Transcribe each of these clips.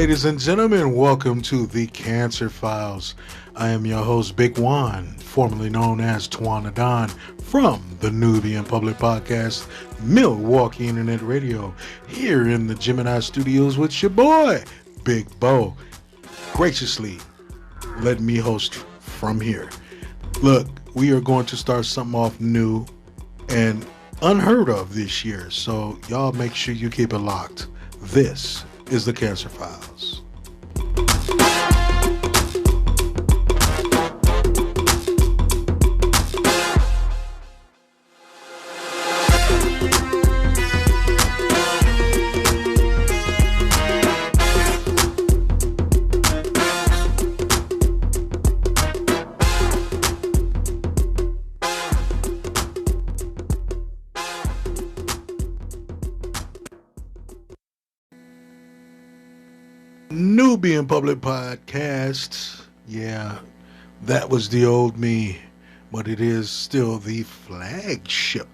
ladies and gentlemen, welcome to the Cancer Files. I am your host, Big Juan, formerly known as Twana Don, from the Nubian Public Podcast, Milwaukee Internet Radio, here in the Gemini Studios with your boy, Big Bo. Graciously, let me host from here. Look, we are going to start something off new and unheard of this year, so y'all make sure you keep it locked. This is the Cancer Files. Nubian Public Podcast. Yeah, that was the old me, but it is still the flagship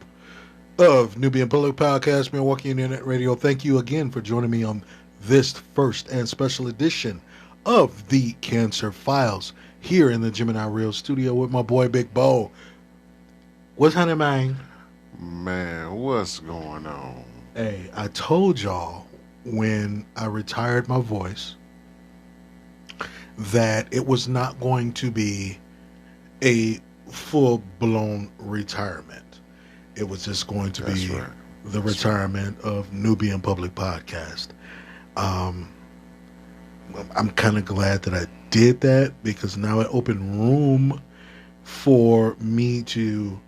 of Nubian Public Podcast, Milwaukee Internet Radio. Thank you again for joining me on this first and special edition of the Cancer Files here in the Gemini Real Studio with my boy Big Bo. What's happening, man? Man, what's going on? Hey, I told y'all when I retired my voice that it was not going to be a full-blown retirement. It was just going to be the retirement of Nubian Public Podcast. I'm kind of glad that I did that because now it opened room for me to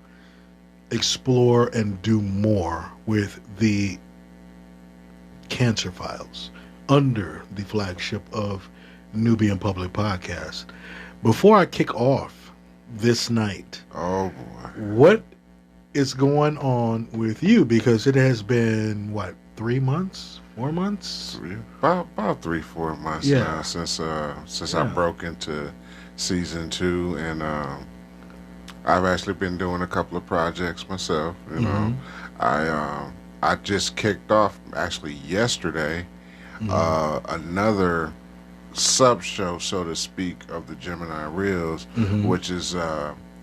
explore and do more with the Cancer Files under the flagship of Nubian Public Podcast. Before I kick off this night, oh boy, what is going on with you? Because it has been what, 3 months, 4 months, about 3-4 months now since I broke into season 2, and I've actually been doing a couple of projects myself. You know, I just kicked off actually yesterday another sub show, so to speak, of the Gemini Reels, which is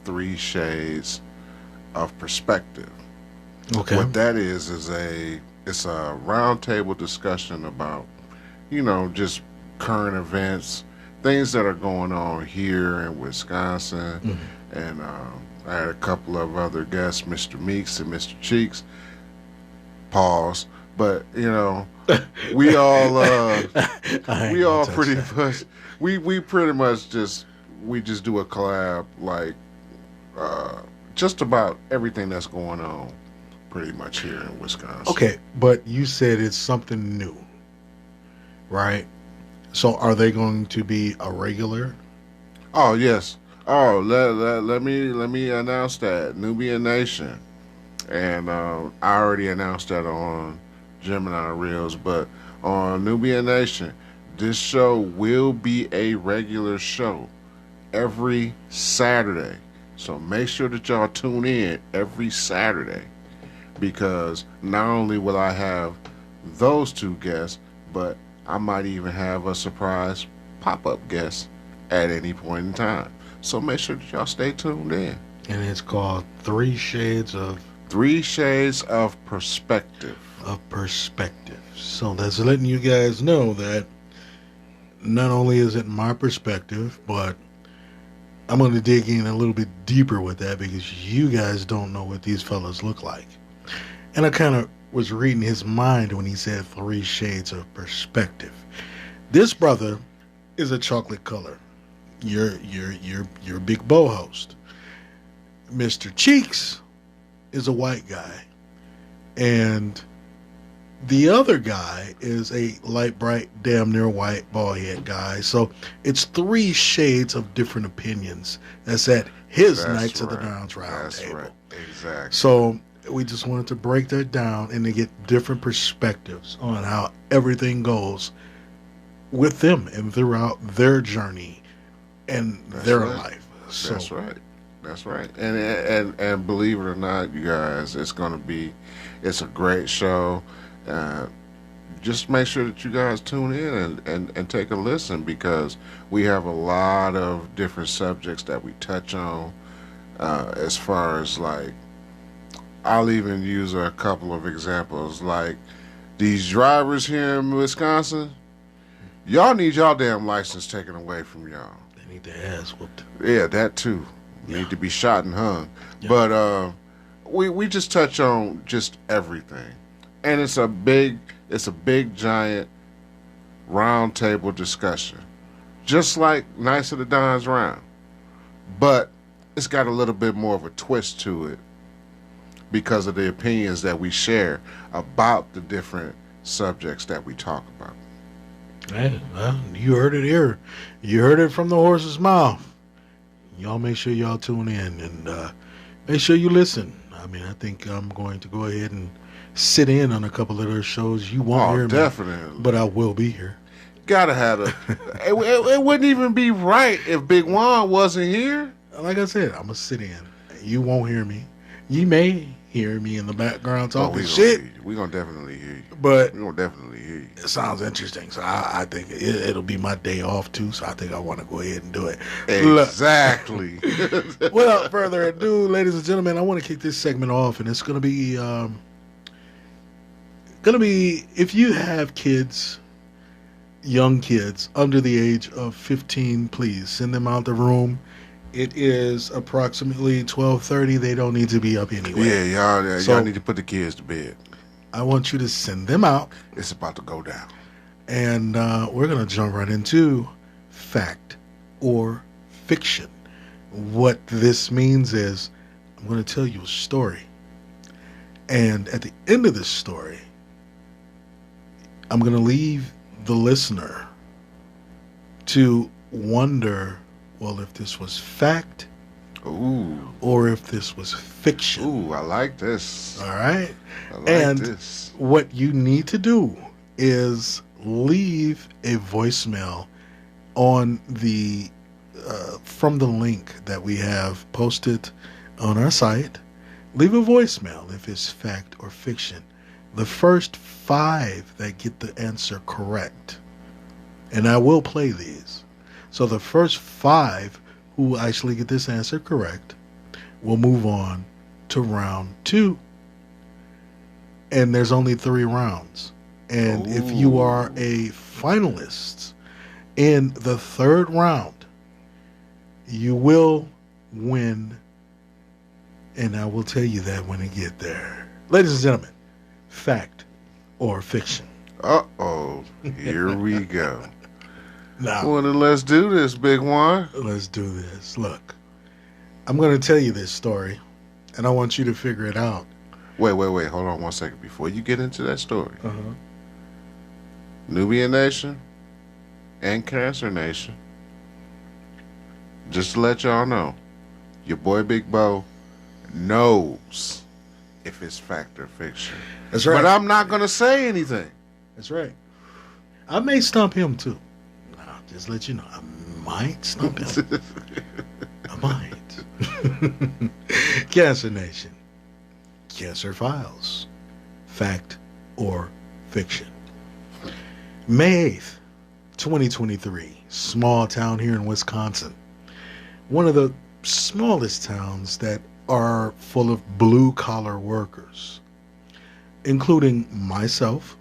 3 Shades of Perspective. Okay. What that is it's a roundtable discussion about, you know, just current events, things that are going on here in Wisconsin, and I had a couple of other guests, Mr. Meeks and Mr. Cheeks. Pause. But you know, we all pretty much we pretty much just do a collab, like just about everything that's going on pretty much here in Wisconsin. Okay, but you said it's something new, right? So are they going to be a regular? Oh yes. Oh, let me announce that Nubian Nation, and I already announced that on Gemini Reels, but on Nubian Nation, this show will be a regular show every Saturday. So make sure that y'all tune in every Saturday, because not only will I have those 2 guests, but I might even have a surprise pop-up guest at any point in time. So make sure that y'all stay tuned in. And it's called 3 Shades of Perspective. So that's letting you guys know that not only is it my perspective, but I'm going to dig in a little bit deeper with that because you guys don't know what these fellas look like. And I kind of was reading his mind when he said 3 Shades of Perspective. This brother is a chocolate color. Your Big Bo host. Mr. Cheeks is a white guy. And the other guy is a light, bright, damn near white, bald head guy. So it's 3 shades of different opinions. That's at his Knights of the Downs round table. Right. Exactly. So we just wanted to break that down and to get different perspectives on how everything goes with them and throughout their journey and their life. So, That's right. And believe it or not, you guys, it's a great show. just make sure that you guys tune in and take a listen because we have a lot of different subjects that we touch on. As far as like, I'll even use a couple of examples. Like these drivers here in Wisconsin, y'all need y'all damn license taken away from y'all. They need their ass whooped. Yeah, that too. Yeah. Need to be shot and hung. Yeah. But we just touch on just everything, and it's a big giant round table discussion, just like Knights of the Dons round, but it's got a little bit more of a twist to it because of the opinions that we share about the different subjects that we talk about. Hey, well, you heard it here. You heard it from the horse's mouth. Y'all make sure y'all tune in and make sure you listen. I mean, I think I'm going to go ahead and sit in on a couple of those shows. You won't hear me, definitely. but I will be here. Gotta have it wouldn't even be right if Big Juan wasn't here. Like I said, I'm gonna sit in. You won't hear me. You may hear me in the background talking shit. We're gonna definitely hear you. But we're gonna definitely hear you. It sounds interesting, so I think it'll be my day off too. So I think I want to go ahead and do it. Exactly. Without further ado, ladies and gentlemen, I want to kick this segment off, and it's gonna be if you have kids, young kids under the age of 15, please send them out the room. It is approximately 12:30. They don't need to be up anyway. Yeah, y'all need to put the kids to bed. I want you to send them out. It's about to go down. And we're going to jump right into fact or fiction. What this means is I'm going to tell you a story. And at the end of this story, I'm going to leave the listener to wonder, well, if this was fact, or if this was fiction. Ooh, I like this. All right. I like this. What you need to do is leave a voicemail on the from the link that we have posted on our site. Leave a voicemail if it's fact or fiction. The first 5 that get the answer correct, and I will play these. So the first 5 who actually get this answer correct will move on to round 2. And there's only 3 rounds. And if you are a finalist in the 3rd round, you will win. And I will tell you that when I get there. Ladies and gentlemen, fact or fiction? Uh-oh. Here we go. Now, well, then let's do this, Big Juan. Let's do this. Look, I'm going to tell you this story, and I want you to figure it out. Wait. Hold on 1 second before you get into that story. Nubian Nation and Cancer Nation, just to let y'all know, your boy Big Bo knows if it's fact or fiction. That's right. But I'm not going to say anything. That's right. I may stump him, too. Just let you know, I might stump him. I might. Cancer Nation. Cancer Files. Fact or fiction. May 8th, 2023. Small town here in Wisconsin. One of the smallest towns that are full of blue-collar workers, including myself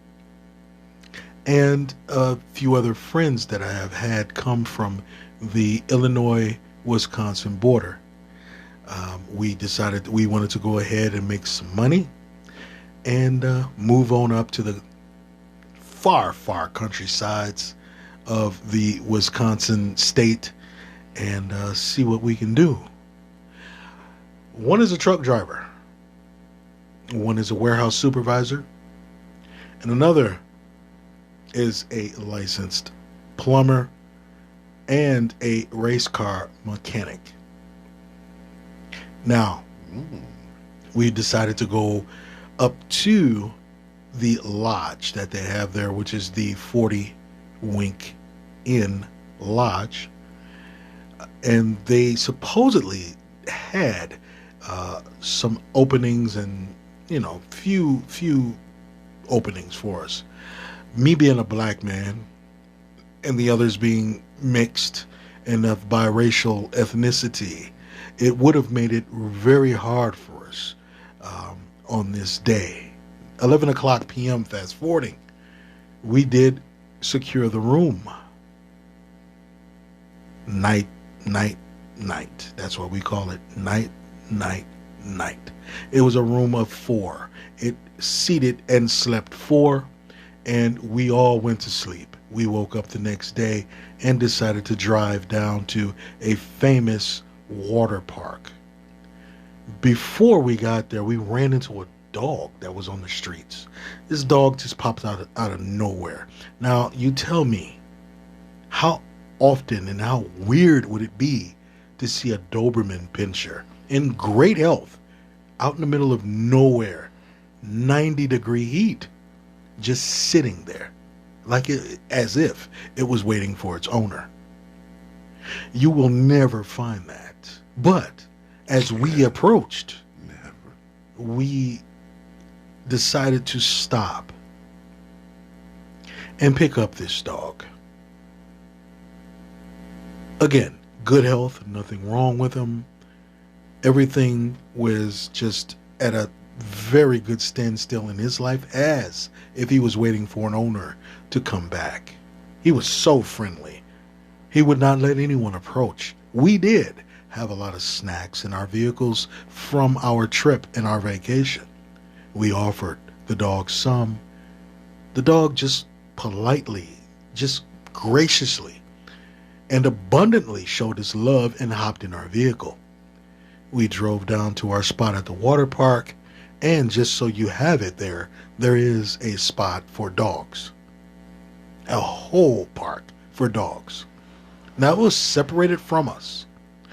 and a few other friends that I have had come from the Illinois-Wisconsin border. We decided we wanted to go ahead and make some money and move on up to the far, far countrysides of the Wisconsin state and see what we can do. One is a truck driver. One is a warehouse supervisor. And another is a licensed plumber and a race car mechanic. Now, we decided to go up to the lodge that they have there, which is the 40 Wink Inn Lodge. And they supposedly had some openings and, few openings for us. Me being a black man and the others being mixed and of biracial ethnicity, it would have made it very hard for us on this day. 11 o'clock p.m., fast forwarding, we did secure the room. Night, night, night. That's what we call it. Night, night, night. It was a room of 4. It seated and slept 4, and we all went to sleep. We woke up the next day and decided to drive down to a famous water park. Before we got there, we ran into a dog that was on the streets. This dog just popped out of nowhere. Now, you tell me, how often and how weird would it be to see a Doberman pinscher in great health out in the middle of nowhere, 90-degree heat, just sitting there, as if it was waiting for its owner? You will never find that. But as we approached, we decided to stop and pick up this dog. Again, good health, nothing wrong with him. Everything was just at a very good standstill in his life, as if he was waiting for an owner to come back. He was so friendly. He would not let anyone approach. We did have a lot of snacks in our vehicles from our trip and our vacation. We offered the dog some. The dog just politely, just graciously, and abundantly showed his love and hopped in our vehicle. We drove down to our spot at the water park, and just so you have it there is a spot for dogs. A whole park for dogs. Now, it was separated from us,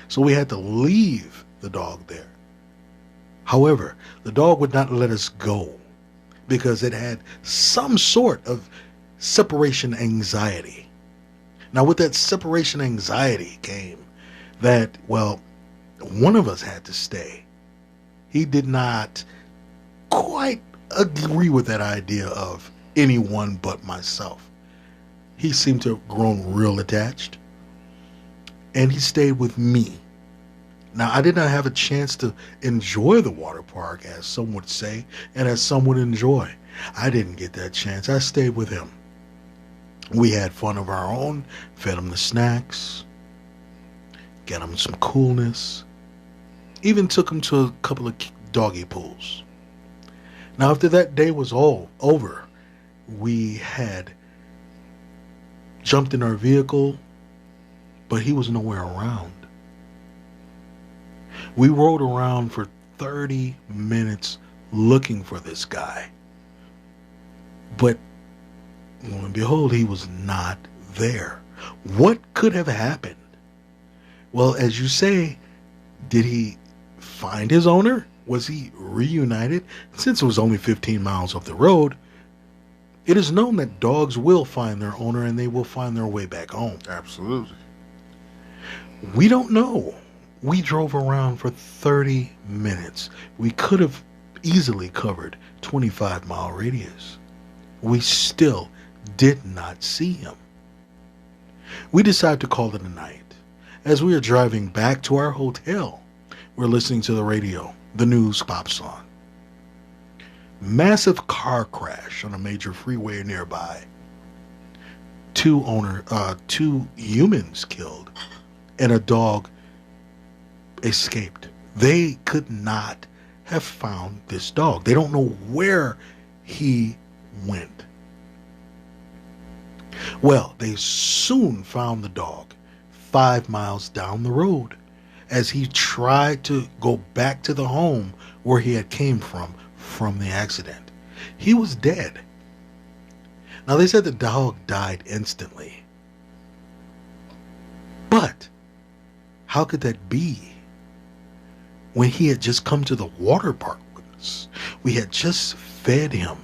so we had to leave the dog there. However, the dog would not let us go because it had some sort of separation anxiety. Now, with that separation anxiety came that, well, one of us had to stay. He did not quite agree with that idea of anyone but myself. He seemed to have grown real attached, and he stayed with me. Now, I did not have a chance to enjoy the water park, as some would say, and as some would enjoy. I didn't get that chance. I stayed with him. We had fun of our own, fed him the snacks, got him some coolness, even took him to a couple of doggy pools. Now, after that day was all over, we had jumped in our vehicle, but he was nowhere around. We rode around for 30 minutes looking for this guy. But lo and behold, he was not there. What could have happened? Well, as you say, did he find his owner? Was he reunited? Since it was only 15 miles up the road, it is known that dogs will find their owner and they will find their way back home. Absolutely. We don't know. We drove around for 30 minutes. We could have easily covered 25-mile radius. We still did not see him. We decided to call it a night. As we were driving back to our hotel, we're listening to the radio. The news pops on. Massive car crash on a major freeway nearby. 2 humans killed, and a dog escaped. They could not have found this dog. They don't know where he went. Well, they soon found the dog 5 miles down the road as he tried to go back to the home where he had came from the accident. He was dead. Now, they said the dog died instantly. But how could that be when he had just come to the water park with us? We had just fed him.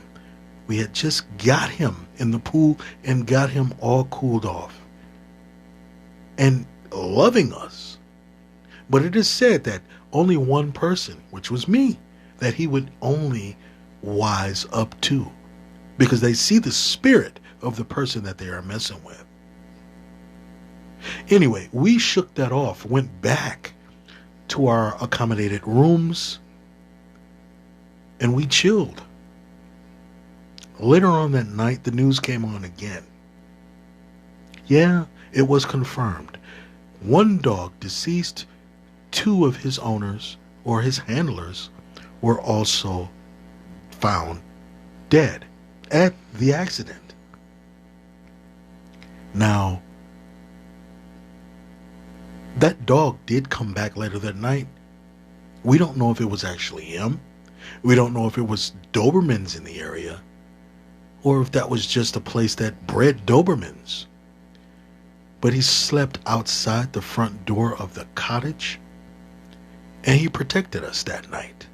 We had just got him in the pool and got him all cooled off and loving us. But it is said that only one person, which was me, that he would only wise up to, because they see the spirit of the person that they are messing with. Anyway, we shook that off, went back to our accommodated rooms, and we chilled. Later on that night, the news came on again. Yeah, it was confirmed. One dog deceased, two of his owners or his handlers were also found dead at the accident. Now, that dog did come back later that night. We don't know if it was actually him. We don't know if it was Dobermans in the area, or if that was just a place that bred Dobermans. But he slept outside the front door of the cottage, and he protected us that night.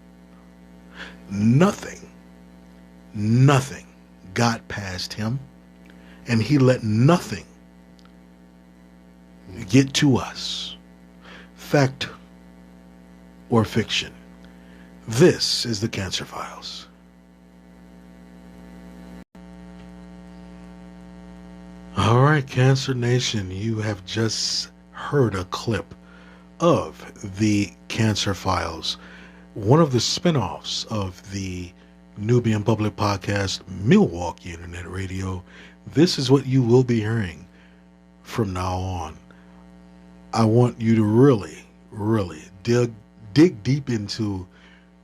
Nothing got past him, and he let nothing get to us. Fact or fiction? This is the Cancer Files. All right, Cancer Nation, you have just heard a clip of the Cancer Files, one of the spin-offs of the Nubian Public Podcast, Milwaukee Internet Radio. This is what you will be hearing from now on. I want you to really dig deep into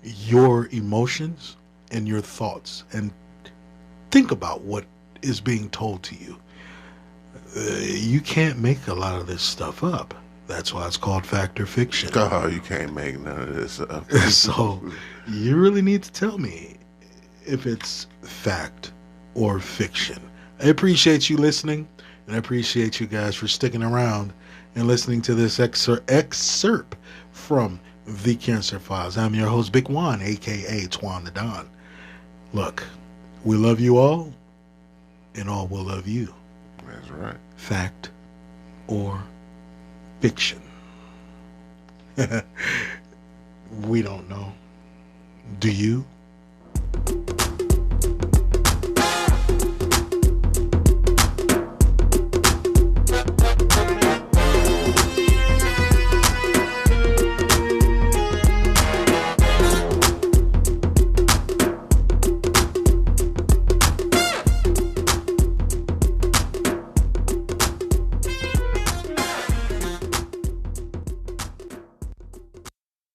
your emotions and your thoughts and think about what is being told to you. You can't make a lot of this stuff up. That's why it's called fact or fiction. Oh, you can't make none of this up. So you really need to tell me if it's fact or fiction. I appreciate you listening, and I appreciate you guys for sticking around and listening to this excerpt from The Cancer Files. I'm your host, Big Juan, a.k.a. Twan the Don. Look, we love you all, and all will love you. That's right. Fact or fiction? We don't know. Do you?